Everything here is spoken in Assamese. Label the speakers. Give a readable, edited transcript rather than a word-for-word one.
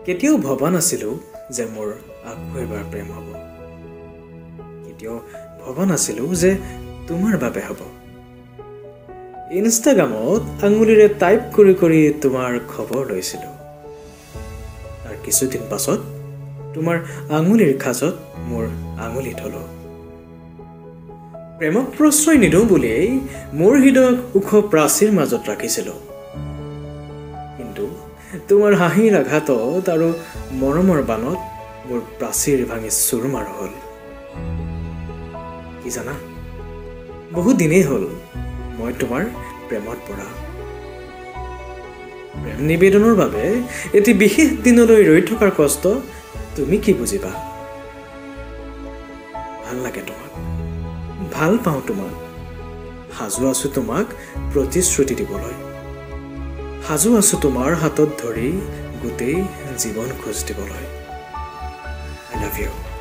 Speaker 1: কেতিয়াও ভবা নাছিলোঁ যে মোৰ আকৌ এবাৰ প্ৰেম হ'ব। কেতিয়াও ভবা নাছিলোঁ যে তোমাৰ বাবে হ'ব। ইনষ্টাগ্ৰামত আঙুলিৰে টাইপ কৰি কৰি তোমাৰ খবৰ লৈছিলোঁ। তাৰ কিছুদিন পাছত তোমাৰ আঙুলিৰ খাজত মোৰ আঙুলি থলোঁ। প্ৰেমক প্ৰশ্ৰয় নিদিওঁ বুলিয়েই মোৰ হৃদয়ক ওখ প্ৰাচীৰ মাজত ৰাখিছিলোঁ। কিন্তু তোমাৰ হাঁহিৰ আঘাতত আৰু মৰমৰ বানত মোৰ প্ৰাচীৰ ভাঙি চুৰমাৰ হ'ল। কি জানা, বহু দিনেই হ'ল মই তোমাৰ প্ৰেমত পৰা। প্ৰেম নিবেদনৰ বাবে এটি বিশেষ দিনলৈ ৰৈ থকাৰ কষ্ট তুমি কি বুজিবা? ভাল লাগে তোমাক, ভাল পাওঁ তোমাক, সাজু আছোঁ তোমাক প্ৰতিশ্ৰুতি দিবলৈ। সাজু আছোঁ তোমাৰ হাতত ধৰি গোটেই জীৱন খোজ দিবলৈ। I love you.